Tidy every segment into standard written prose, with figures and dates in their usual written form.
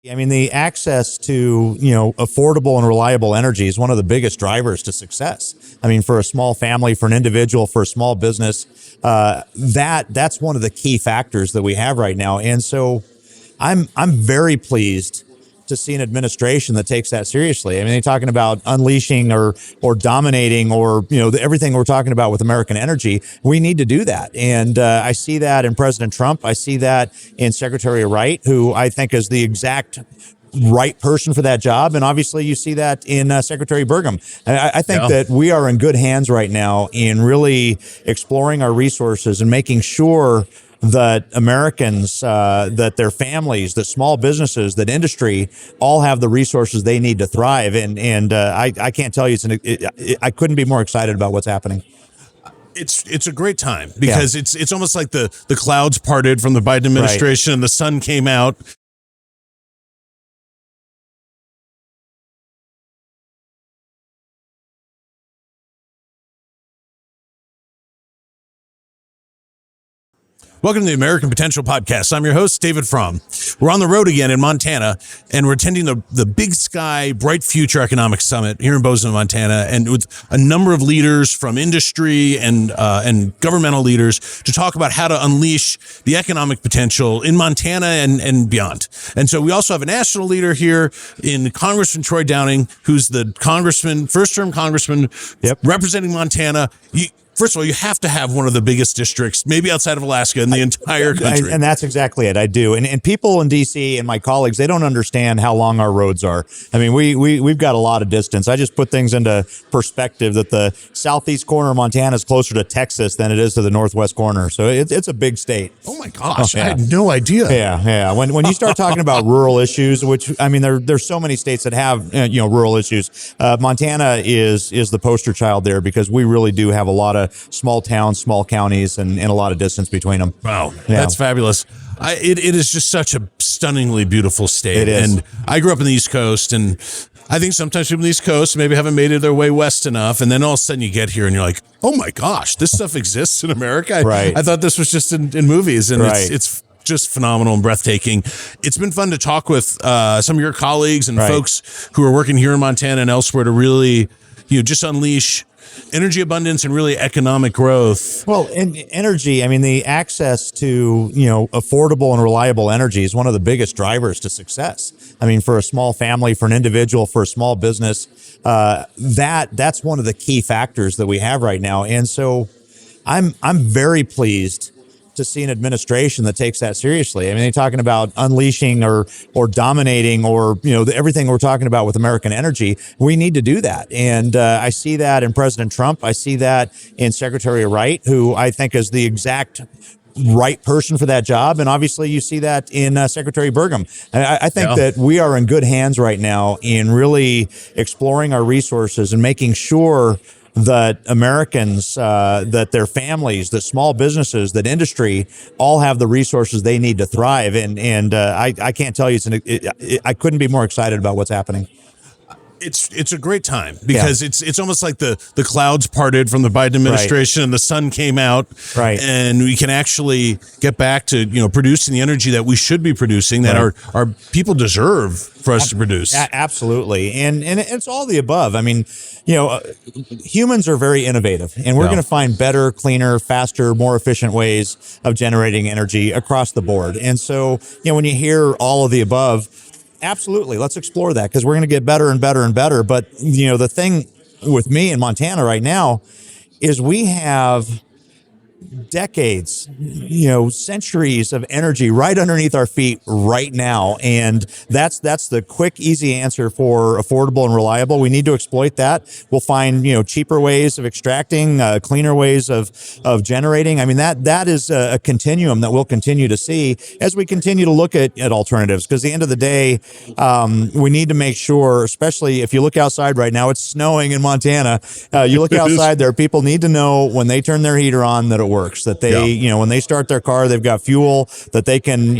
I mean, the access to, affordable and reliable energy is one of the biggest drivers to success. I mean, for a small family, for an individual, for a small business, that's one of the key factors that we have right now. And so I'm very pleased to see an administration that takes that seriously. I mean, they're talking about unleashing or dominating or, everything we're talking about with American energy. We need to do that. And I see that in President Trump. I see that in Secretary Wright, who I think is the exact right person for that job. And obviously you see that in Secretary Burgum. I think that we are in good hands right now in really exploring our resources and making sure that Americans, that their families, that small businesses, that industry all have the resources they need to thrive. And I can't tell you, I couldn't be more excited about what's happening. It's a great time because it's almost like the clouds parted from the Biden administration and the sun came out. Welcome to the American Potential Podcast. I'm your host, David Fromm. We're on the road again in Montana, and we're attending the Big Sky Bright Future Economic Summit here in Bozeman, Montana, and with a number of leaders from industry and governmental leaders to talk about how to unleash the economic potential in Montana and beyond. And so we also have a national leader here in Congressman Troy Downing, who's the congressman, first-term congressman representing Montana. First of all, you have to have one of the biggest districts, maybe outside of Alaska, in the entire country. And that's exactly it. I do. And people in D.C. and my colleagues, they don't understand how long our roads are. I mean, we've got a lot of distance. I just put things into perspective that the southeast corner of Montana is closer to Texas than it is to the northwest corner. So it's a big state. Oh, my gosh. I had no idea. Yeah. When you start talking about rural issues, which, I mean, there's so many states that have, rural issues. Montana is the poster child there because we really do have a lot of small towns, small counties, and a lot of distance between them. Wow, that's fabulous. It is just such a stunningly beautiful state. It is. And I grew up in the East Coast, and I think sometimes people in the East Coast maybe haven't made it their way west enough, and then all of a sudden you get here and you're like, oh my gosh, this stuff exists in America? I thought this was just in movies, and it's just phenomenal and breathtaking. It's been fun to talk with some of your colleagues and folks who are working here in Montana and elsewhere to really, just unleash energy abundance and really economic growth. Well, in energy, I mean, the access to, affordable and reliable energy is one of the biggest drivers to success. I mean, for a small family, for an individual, for a small business, that's one of the key factors that we have right now. And so I'm very pleased to see an administration that takes that seriously. I mean, they're talking about unleashing or dominating or, everything we're talking about with American energy. We need to do that. And I see that in President Trump. I see that in Secretary Wright, who I think is the exact right person for that job. And obviously you see that in Secretary Burgum. I think that we are in good hands right now in really exploring our resources and making sure that Americans, that their families, that small businesses, that industry all have the resources they need to thrive. And I can't tell you, I couldn't be more excited about what's happening. It's a great time because it's almost like the clouds parted from the Biden administration and the sun came out, and we can actually get back to producing the energy that we should be producing, that our people deserve for us to produce. Absolutely, and it's all the above. I mean, humans are very innovative, and we're going to find better, cleaner, faster, more efficient ways of generating energy across the board. And so, when you hear all of the above, absolutely, let's explore that because we're going to get better and better and better. But, the thing with me in Montana right now is we have decades, centuries of energy right underneath our feet right now. And that's the quick, easy answer for affordable and reliable. We need to exploit that. We'll find, cheaper ways of extracting, cleaner ways of generating. I mean, that is a continuum that we'll continue to see as we continue to look at alternatives. Because at the end of the day, we need to make sure, especially if you look outside right now, it's snowing in Montana. You look outside there, people need to know when they turn their heater on that it works, that they, when they start their car, they've got fuel, that they can,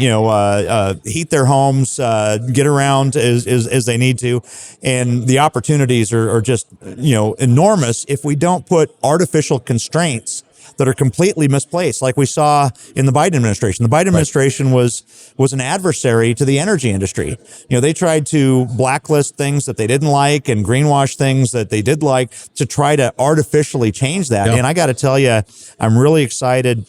heat their homes, get around as they need to. And the opportunities are just, enormous if we don't put artificial constraints that are completely misplaced, like we saw in the Biden administration. The Biden administration was an adversary to the energy industry. They tried to blacklist things that they didn't like and greenwash things that they did like to try to artificially change that. And I got to tell you, I'm really excited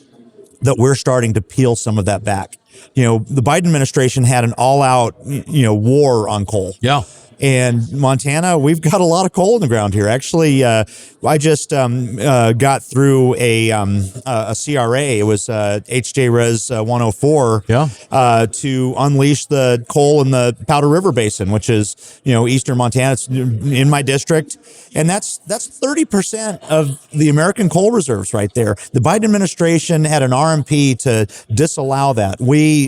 that we're starting to peel some of that back. The Biden administration had an all-out, war on coal. Yeah. And Montana, we've got a lot of coal in the ground here. Actually, I just got through a CRA. It was HJ Res 104 to unleash the coal in the Powder River Basin, which is eastern Montana. It's in my district, and that's 30% of the American coal reserves right there. The Biden administration had an RMP to disallow that. We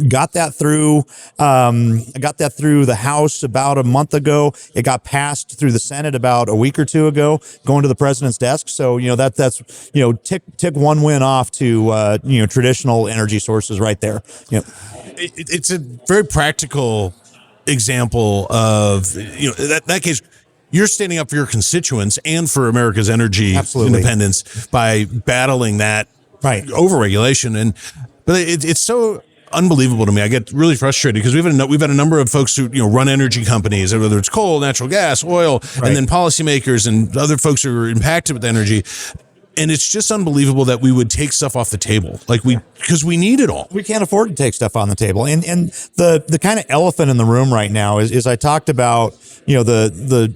got that through. Got that through the House about a month ago. It got passed through the Senate about a week or two ago, going to the president's desk. So that's tick one win off to traditional energy sources right there. It's a very practical example of that case. You're standing up for your constituents and for America's energy independence by battling that overregulation. But it's so unbelievable to me. I get really frustrated because we've had a number of folks who run energy companies, whether it's coal, natural gas, oil, and then policymakers and other folks who are impacted with energy. And it's just unbelievable that we would take stuff off the table, because we need it all. We can't afford to take stuff on the table. And the kind of elephant in the room right now is I talked about the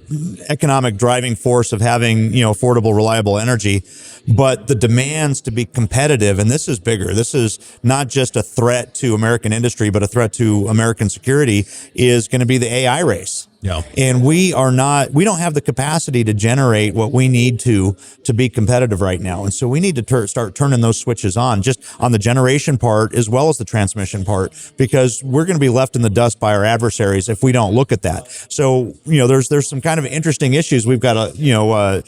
economic driving force of having affordable, reliable energy, but the demands to be competitive, and this is bigger. This is not just a threat to American industry, but a threat to American security, is going to be the AI race. Yeah. And we don't have the capacity to generate what we need to be competitive right now. And so we need to start turning those switches on, just on the generation part as well as the transmission part, because we're going to be left in the dust by our adversaries if we don't look at that. So, there's some kind of interesting issues we've got to,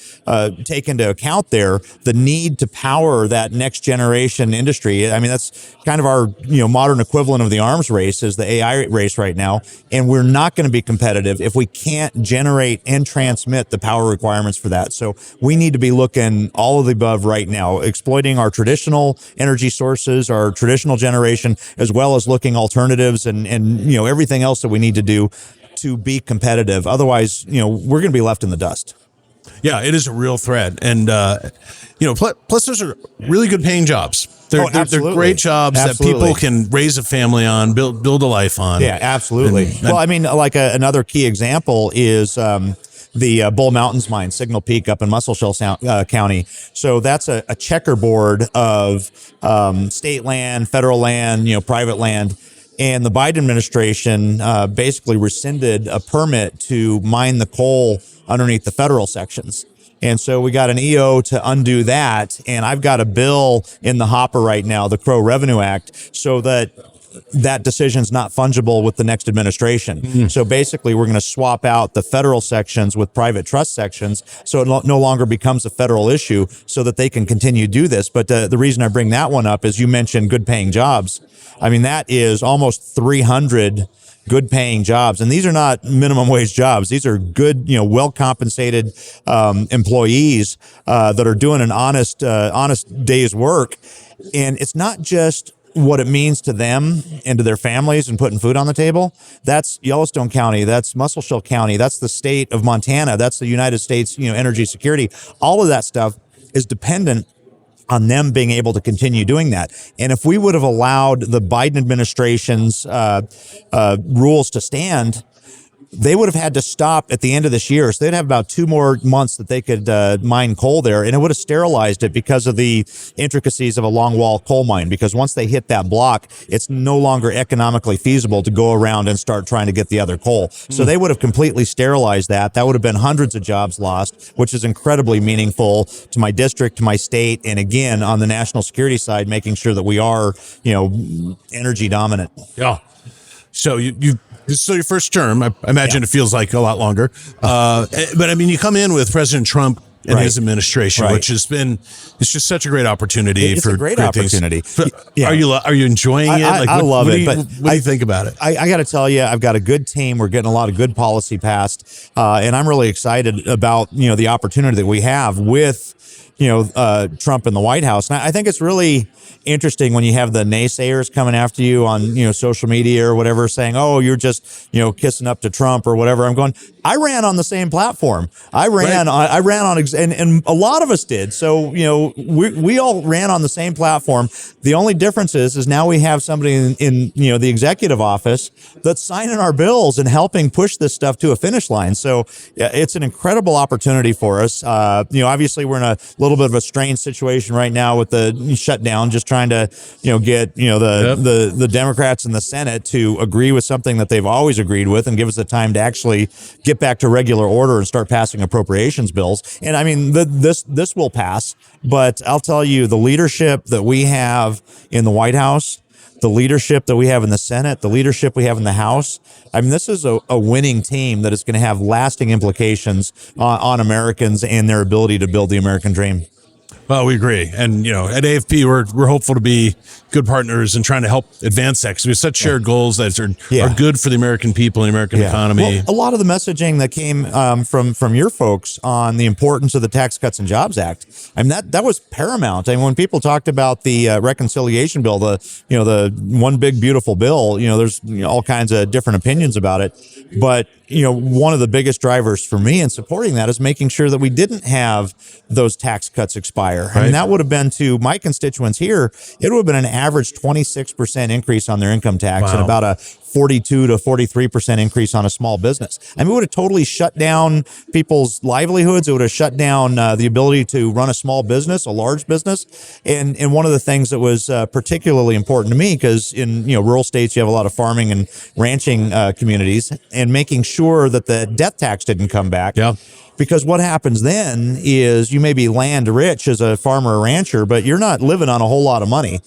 take into account there. The need to power that next generation industry. I mean, that's kind of our, modern equivalent of the arms race is the AI race right now. And we're not going to be competitive if we can't generate and transmit the power requirements for that. So we need to be looking all of the above right now, exploiting our traditional energy sources, our traditional generation, as well as looking alternatives and everything else that we need to do to be competitive. Otherwise, we're going to be left in the dust. Yeah, it is a real threat. And, plus those are really good paying jobs. They're great jobs that people can raise a family on, build a life on. Yeah, absolutely. Well, I mean, another key example is the Bull Mountains mine, Signal Peak up in Muscle County. So that's a checkerboard of state land, federal land, private land. And the Biden administration basically rescinded a permit to mine the coal underneath the federal sections. And so we got an EO to undo that. And I've got a bill in the hopper right now, the Crow Revenue Act, so that decision's not fungible with the next administration. Mm-hmm. So basically, we're going to swap out the federal sections with private trust sections, so it no longer becomes a federal issue, so that they can continue to do this. But the reason I bring that one up is you mentioned good paying jobs. I mean, that is almost 300 good paying jobs. And these are not minimum wage jobs. These are good, well compensated employees that are doing an honest day's work. And it's not just what it means to them and to their families and putting food on the table. That's Yellowstone County. That's Muscle County. That's the state of Montana. That's the United States, energy security. All of that stuff is dependent on them being able to continue doing that. And if we would have allowed the Biden administration's rules to stand, they would have had to stop at the end of this year. So they'd have about 2 more months that they could mine coal there, and it would have sterilized it because of the intricacies of a longwall coal mine. Because once they hit that block, it's no longer economically feasible to go around and start trying to get the other coal. So they would have completely sterilized that. That would have been hundreds of jobs lost, which is incredibly meaningful to my district, to my state, and again, on the national security side, making sure that we are, energy dominant. Yeah. So this is still your first term. I imagine it feels like a lot longer. But I mean, you come in with President Trump and his administration, which has been, it's just such a great opportunity. It's a great opportunity. Are you enjoying it? I love it. But what do you think about it? I got to tell you, I've got a good team. We're getting a lot of good policy passed. And I'm really excited about, the opportunity that we have with, Trump in the White House. And I think it's really interesting when you have the naysayers coming after you on, social media or whatever, saying, oh, you're just, kissing up to Trump or whatever. I'm going, I ran on the same platform. I ran on, and a lot of us did. So, we all ran on the same platform. The only difference is now we have somebody in the executive office that's signing our bills and helping push this stuff to a finish line. So it's an incredible opportunity for us. Obviously we're in a little bit of a strange situation right now with the shutdown, just trying to, get, the Democrats in the Senate to agree with something that they've always agreed with and give us the time to actually get back to regular order and start passing appropriations bills. And I mean, this will pass, but I'll tell you, the leadership that we have in the White House, the leadership that we have in the Senate, the leadership we have in the House. I mean, this is a winning team that is going to have lasting implications on Americans and their ability to build the American dream. Well, we agree. And, at AFP, we're hopeful to be good partners and trying to help advance that because we have such shared goals that are good for the American people and the American economy. Well, a lot of the messaging that came from your folks on the importance of the Tax Cuts and Jobs Act, I mean, that was paramount. I mean, when people talked about the reconciliation bill, the one big beautiful bill, there's all kinds of different opinions about it. But, one of the biggest drivers for me in supporting that is making sure that we didn't have those tax cuts expire. Right. I mean, that would have been to my constituents here, it would have been an average 26% increase on their income tax and about a 42 to 43% increase on a small business. I mean, it would have totally shut down people's livelihoods. It would have shut down the ability to run a small business, a large business. And one of the things that was particularly important to me, because in rural states, you have a lot of farming and ranching communities, and making sure that the death tax didn't come back. Yeah. Because what happens then is you may be land rich as a farmer or rancher, but you're not living on a whole lot of money.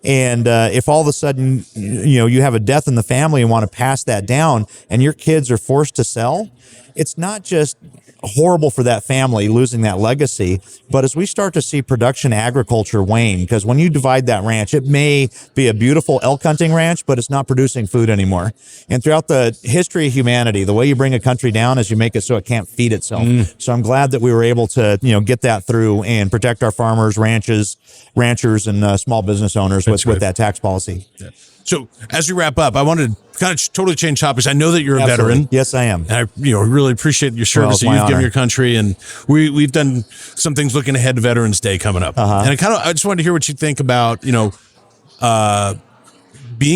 And if all of a sudden, you have a death in the family and want to pass that down and your kids are forced to sell, it's not just horrible for that family losing that legacy, but as we start to see production agriculture wane, because when you divide that ranch, it may be a beautiful elk hunting ranch, but it's not producing food anymore. And throughout the history of humanity, the way you bring a country down is you make it so it can't feed itself. So I'm glad that we were able to, get that through and protect our farmers, ranchers, and small business owners with that tax policy. Yeah. So as we wrap up, I wanted to kind of totally change topics. I know that you're a veteran. Yes, I am. And I really appreciate your service that you've given your country. And we've done some things looking ahead to Veterans Day coming up. And I just wanted to hear what you think about, being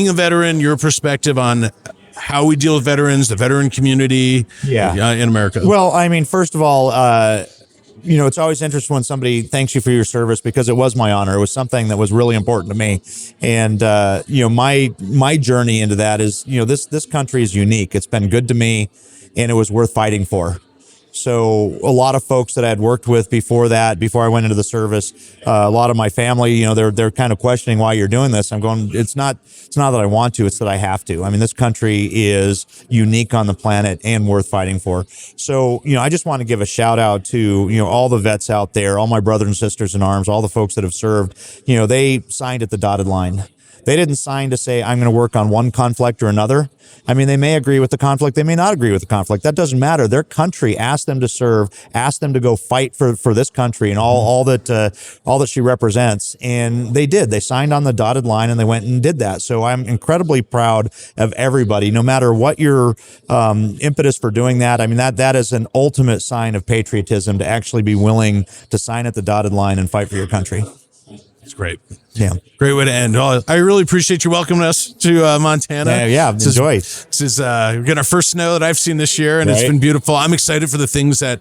a veteran, your perspective on how we deal with veterans, the veteran community in America. Well, I mean, first of all, it's always interesting when somebody thanks you for your service, because it was my honor. It was something that was really important to me. And, my journey into that is, this country is unique. It's been good to me, and it was worth fighting for. So a lot of folks that I had worked with before I went into the service, a lot of my family, they're kind of questioning why you're doing this. I'm going, it's not that I want to, it's that I have to. I mean, this country is unique on the planet and worth fighting for. So, I just want to give a shout out to, all the vets out there, all my brothers and sisters in arms, all the folks that have served, they signed at the dotted line. They didn't sign to say, I'm going to work on one conflict or another. I mean, they may agree with the conflict. They may not agree with the conflict. That doesn't matter. Their country asked them to serve, asked them to go fight for this country and all that she represents. And they did. They signed on the dotted line and they went and did that. So I'm incredibly proud of everybody, no matter what your impetus for doing that. I mean, that is an ultimate sign of patriotism, to actually be willing to sign at the dotted line and fight for your country. It's great. Yeah. Great way to end. Well, I really appreciate you welcoming us to Montana. Yeah, enjoyed. This is we're getting our first snow that I've seen this year, and it's been beautiful. I'm excited for the things that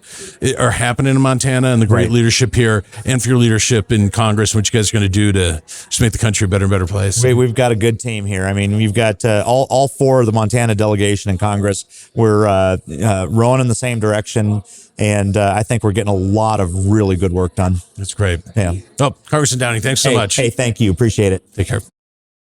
are happening in Montana and the great leadership here, and for your leadership in Congress, what you guys are going to do to just make the country a better and better place. We've got a good team here. I mean, we've got all four of the Montana delegation in Congress. We're rowing in the same direction. And I think we're getting a lot of really good work done. That's great. Yeah. Oh, Congressman Downing, thanks so much. Hey, thank you. Appreciate it. Take care.